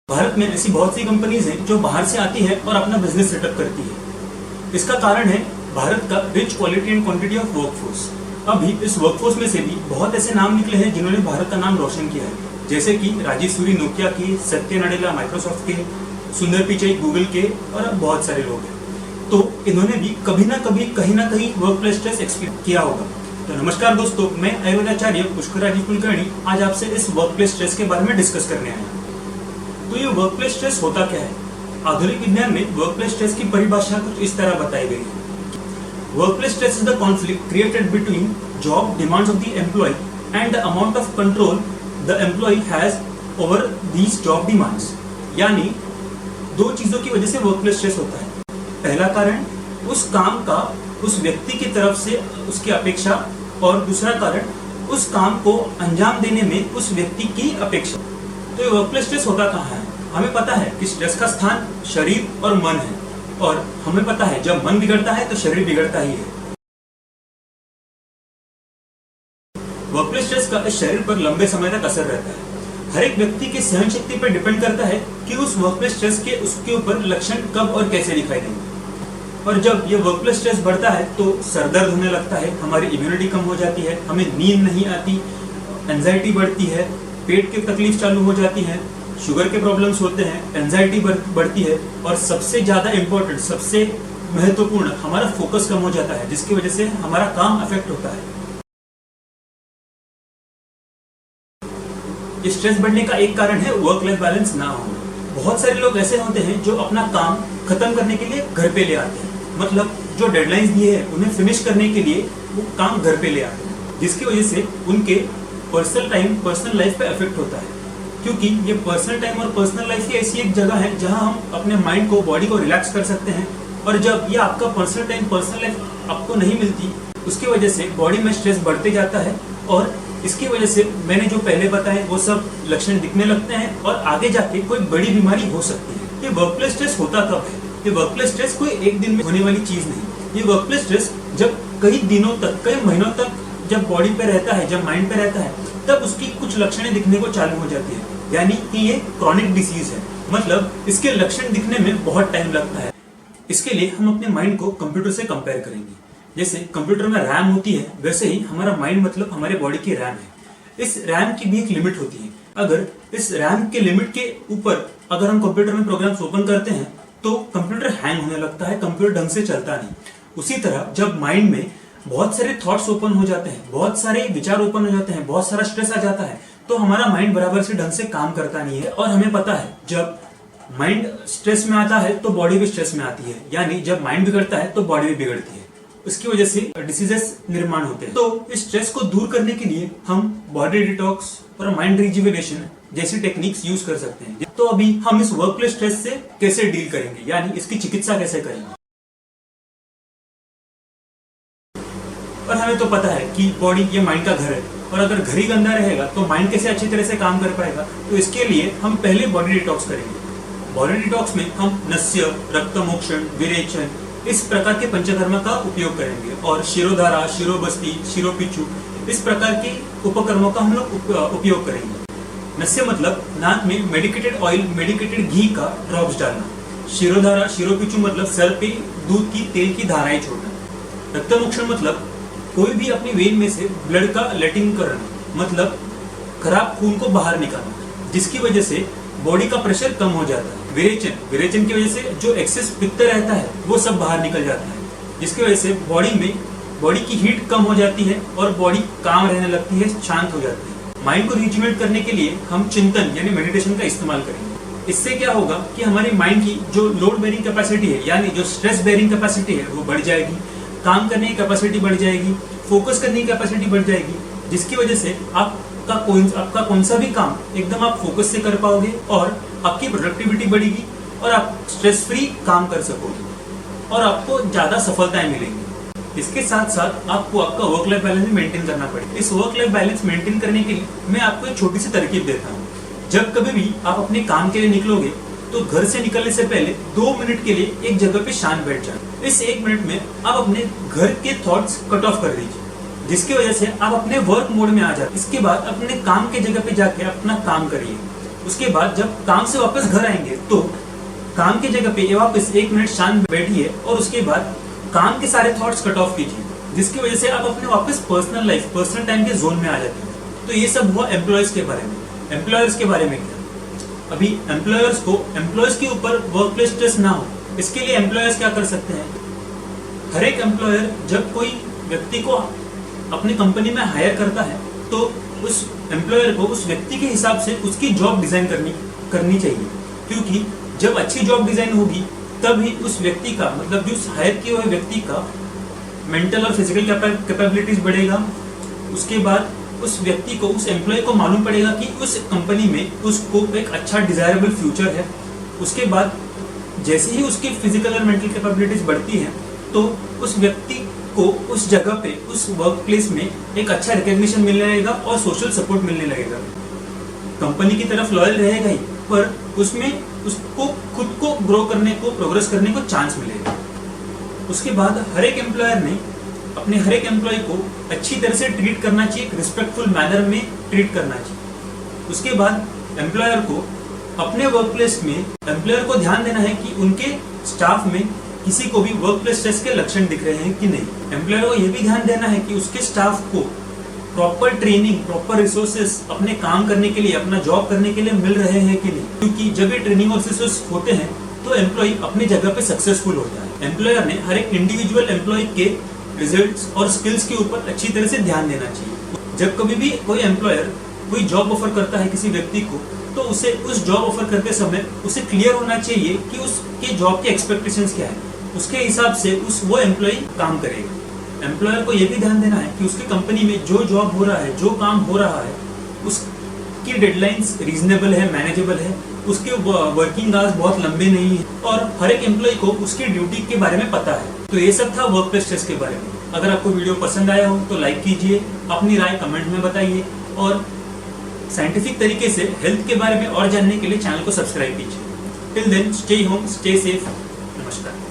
भारत में ऐसी बहुत सी कंपनीज हैं जो बाहर से आती है और अपना बिजनेस सेटअप करती है। इसका कारण है भारत का rich quality and quantity of workforce. अभी इस वर्कफोर्स में से भी बहुत ऐसे नाम निकले हैं जिन्होंने भारत का नाम रोशन किया है, जैसे कि राजीव सूरी नोकिया के, सत्य नाडेला माइक्रोसॉफ्ट के, सुंदर पिचाई गूगल के और अब बहुत सारे लोग हैं। तो इन्होंने भी कभी ना कभी कहीं ना कहीं वर्क प्लेस स्ट्रेस एक्सपीरियंस किया होगा। तो नमस्कार दोस्तों, मैं आयुर्वेदाचार्य पुष्कर राजीव कुलकर्णी आज आपसे इस वर्क प्लेस स्ट्रेस के बारे में डिस्कस करने आया हूं। तो ये वर्क प्लेस स्ट्रेस होता क्या है? आधुनिक विज्ञान में वर्क प्लेस स्ट्रेस की परिभाषा कुछ इस तरह बताई गई है। Work place stress is the conflict created between job demands of the employ and the amount of control the employ has over these job demands. यानी दो चीजों की वजह से वर्क प्लेस स्ट्रेस होता है। पहला कारण उस काम का उस व्यक्ति की तरफ से उसकी अपेक्षा, और दूसरा कारण उस काम को अंजाम देने में उस व्यक्ति की अपेक्षा। तो ये वर्क प्लेस स्ट्रेस होता कहाँ है? हमें पता है कि स्ट्रेस का स्थान शरीर और मन है, और हमें पता है जब मन बिगड़ता है तो शरीर बिगड़ता ही है। वर्क प्लेस स्ट्रेस का इस शरीर पर लंबे समय तक असर रहता है। हर एक व्यक्ति की सहन शक्ति पर डिपेंड करता है कि उस वर्क प्लेस स्ट्रेस के उसके ऊपर लक्षण कब और कैसे दिखाई देंगे। और जब ये वर्क प्लेस स्ट्रेस बढ़ता है तो सर दर्द होने लगता है, हमारी इम्यूनिटी कम हो जाती है, हमें नींद नहीं आती, एंजाइटी बढ़ती है, पेट की तकलीफ चालू हो जाती है, शुगर के प्रॉब्लम्स होते हैं, एंजाइटी बढ़ती है, और सबसे ज्यादा इंपॉर्टेंट, सबसे महत्वपूर्ण, हमारा फोकस कम हो जाता है, जिसकी वजह से हमारा काम अफेक्ट होता है। स्ट्रेस बढ़ने का एक कारण है वर्क लाइफ बैलेंस ना होना। बहुत सारे लोग ऐसे होते हैं जो अपना काम खत्म करने के लिए घर पे ले आते हैं, मतलब जो डेडलाइंस दिए हैं उन्हें फिनिश करने के लिए वो काम घर पे ले आते हैं, जिसकी वजह से उनके पर्सनल टाइम, पर्सनल लाइफ पे अफेक्ट होता है। क्योंकि ये पर्सनल टाइम और पर्सनल लाइफ की ऐसी एक जगह है जहां हम अपने माइंड को, बॉडी को रिलैक्स कर सकते हैं। और जब ये आपका पर्सनल टाइम, पर्सनल लाइफ आपको नहीं मिलती, उसकी वजह से बॉडी में स्ट्रेस बढ़ते जाता है, और इसकी वजह से मैंने जो पहले बताए वो सब लक्षण दिखने लगते हैं, और आगे जाके कोई बड़ी बीमारी हो सकती है। ये वर्क प्लेस स्ट्रेस होता कब है? ये वर्क प्लेस स्ट्रेस कोई एक दिन में होने वाली चीज नहीं। ये वर्क प्लेस स्ट्रेस जब कई दिनों तक, कई महीनों तक जब बॉडी पे रहता है, जब माइंड पे रहता है, तब उसकी कुछ लक्षणें दिखने को चालू हो जाती है। यानी कि ये क्रॉनिक डिसीज है, मतलब इसके लक्षण दिखने में बहुत टाइम लगता है। इसके लिए हम अपने माइंड को कंप्यूटर से कंपेयर करेंगे। जैसे कंप्यूटर में रैम होती है, वैसे ही हमारा माइंड मतलब हमारे बॉडी की रैम है। इस रैम की भी एक लिमिट होती है। अगर इस रैम के लिमिट के ऊपर अगर हम कंप्यूटर में प्रोग्राम्स ओपन करते हैं तो कंप्यूटर हैंग होने लगता है, कंप्यूटर ढंग से चलता नहीं। उसी तरह जब माइंड में बहुत सारे थॉट्स ओपन हो जाते हैं, बहुत सारे विचार ओपन हो जाते हैं, बहुत सारा स्ट्रेस आ जाता है, तो हमारा माइंड बराबर से ढंग से काम करता नहीं है। और हमें पता है जब माइंड स्ट्रेस में आता है तो बॉडी भी स्ट्रेस में आती है, यानी जब माइंड बिगड़ता है तो बॉडी भी बिगड़ती है। उसकी वजह से डिसीजेस निर्माण होते हैं। तो इस स्ट्रेस को दूर करने के लिए हम बॉडी डिटॉक्स और माइंड रिजुविनेशन जैसी टेक्निक्स यूज कर सकते हैं। तो अभी हम इस वर्क प्लेस स्ट्रेस से कैसे डील करेंगे, यानी इसकी चिकित्सा कैसे करेंगे। और हमें तो पता है कि बॉडी ये माइंड का घर है, और अगर घर ही गंदा रहेगा तो माइंड कैसे अच्छी तरह से काम कर पाएगा। तो इसके लिए हम पहले बॉडी डिटॉक्स करेंगे। बॉडी डिटॉक्स में हम नस्य, रक्तमोक्षण, विरेचन, इस प्रकार के पंचकर्म का उपयोग करेंगे, और शिरोधारा, शिरोबस्ती, शिरोपिचू, इस प्रकार के उपकर्मों का हम लोग उपयोग करेंगे। नस्य मतलब नाक में मेडिकेटेड ऑयल, मेडिकेटेड घी का ड्रॉप्स डालना। शिरोधारा, शिरोपिचू मतलब सर पे दूध की, तेल की धाराएं छोड़ना। रक्तमोक्षण मतलब कोई भी अपनी वेन में से ब्लड का लेटिंग करना, मतलब खराब खून को बाहर निकालना, जिसकी वजह से बॉडी का प्रेशर कम हो जाता है। विरेचन, विरेचन की वजह से जो एक्सेस पित्त रहता है वो सब बाहर निकल जाता है, जिसकी वजह से बॉडी की हीट कम हो जाती है और बॉडी काम रहने लगती है, शांत हो जाती है। माइंड को रिजुवेट करने के लिए हम चिंतन यानी मेडिटेशन का इस्तेमाल करेंगे। इससे क्या होगा कि हमारी माइंड की जो लोड बेरिंग कैपेसिटी है, यानी जो स्ट्रेस बेरिंग कैपेसिटी है, वो बढ़ जाएगी, काम करने की कैपेसिटी बढ़ जाएगी, फोकस करने की कैपेसिटी बढ़ जाएगी, जिसकी वजह से आपका कौन सा भी काम एकदम आप फोकस से कर पाओगे, और आपकी प्रोडक्टिविटी बढ़ेगी, और आप स्ट्रेस फ्री काम कर सकोगे, और आपको ज्यादा सफलताएं मिलेंगी। इसके साथ साथ आपको आपका वर्क लाइफ बैलेंस मेंटेन करना पड़ेगा। इस वर्क लाइफ बैलेंस मेंटेन करने के लिए मैं आपको एक छोटी सी तरकीब देता हूँ। जब कभी भी आप अपने काम के लिए निकलोगे तो घर से निकलने से पहले 2 मिनट के लिए एक जगह पे शांत बैठ जाए। इस 1 मिनट में आप अपने घर के थॉट्स कट ऑफ कर दीजिए, जिसकी वजह से आप अपने वर्क मोड में आ जाते। इसके बाद अपने काम के जगह पे जाके अपना काम करिए। उसके बाद जब काम से वापस घर आएंगे तो काम की जगह पे वापस 1 मिनट शांत बैठिए और उसके बाद काम के सारे थॉट्स कट ऑफ कीजिए, जिसकी वजह से आप अपने वापस पर्सनल लाइफ, पर्सनल टाइम के जोन में आ जाते हैं। तो ये सब हुआ एम्प्लॉयज के बारे में। एम्प्लॉयर्स के बारे में क्या? अभी एम्प्लॉयज के ऊपर वर्क प्लेस स्ट्रेस ना हो, इसके लिए एम्प्लॉयर्स क्या कर सकते हैं? हर एक एम्प्लॉयर जब कोई व्यक्ति को अपनी कंपनी में हायर करता है तो उस एम्प्लॉयर को उस व्यक्ति के हिसाब से उसकी जॉब डिजाइन करनी चाहिए, क्योंकि जब अच्छी जॉब डिजाइन होगी तभी उस व्यक्ति का, मतलब जो हायर किए हुए व्यक्ति का मेंटल और फिजिकल कैपेबिलिटीज बढ़ेगा। उसके बाद उस व्यक्ति को, उस एम्प्लॉय को मालूम पड़ेगा कि उस कंपनी में उसको एक अच्छा डिजायरेबल फ्यूचर है। उसके बाद जैसे ही उसकी फिजिकल और मेंटल कैपेबिलिटीज बढ़ती है तो उस व्यक्ति को उस जगह पे, उस वर्क प्लेस में एक अच्छा रिकॉग्निशन मिलने लगेगा और सोशल सपोर्ट मिलने लगेगा। कंपनी की तरफ लॉयल रहेगा ही, पर उसमें उसको खुद को ग्रो करने को, प्रोग्रेस करने को चांस मिलेगा। उसके बाद हर एक एम्प्लॉयर ने अपने हर एक एम्प्लॉय को अच्छी तरह से ट्रीट करना चाहिए, एक रिस्पेक्टफुल मैनर में ट्रीट करना चाहिए। उसके बाद एम्प्लॉयर को अपने वर्क प्लेस में एम्प्लॉयर को ध्यान देना है कि उनके स्टाफ में किसी को भी वर्क प्लेस स्ट्रेस के लक्षण दिख रहे हैं कि नहीं। एम्प्लॉयर को यह भी ध्यान देना है कि उसके स्टाफ को प्रॉपर ट्रेनिंग, प्रॉपर रिसोर्सेस अपने काम करने के लिए, अपना जॉब करने के लिए मिल रहे हैं कि नहीं, क्योंकि जब ये ट्रेनिंग और रिसोर्स होते हैं तो एम्प्लॉय अपनी जगह पे सक्सेसफुल होता है। एम्प्लॉयर ने हर एक इंडिविजुअल एम्प्लॉय के रिजल्ट्स और स्किल्स के ऊपर अच्छी तरह से ध्यान देना चाहिए। जब कभी भी कोई एम्प्लॉयर कोई जॉब ऑफर करता है किसी व्यक्ति को, तो उसे उस जॉब ऑफर करते समय उसे क्लियर होना चाहिए कि उसके जॉब के एक्सपेक्टेशंस क्या है, उसके हिसाब से वो एम्प्लॉय काम करेगा। एम्प्लॉयर को यह भी ध्यान देना है कि उसकी कंपनी में जो जॉब हो रहा है, जो काम हो रहा है, उसकी डेडलाइंस रीजनेबल है, मैनेजेबल है, उसके वर्किंग आवर्स बहुत लंबे नहीं है और हर एक एम्प्लॉय को उसकी ड्यूटी के बारे में पता है। तो ये सब था वर्क प्लेस स्ट्रेस के बारे में। अगर आपको वीडियो पसंद आया हो तो लाइक कीजिए, अपनी राय कमेंट में बताइए और साइंटिफिक तरीके से हेल्थ के बारे में और जानने के लिए चैनल को सब्सक्राइब कीजिए। Till then, stay home, stay safe. नमस्कार।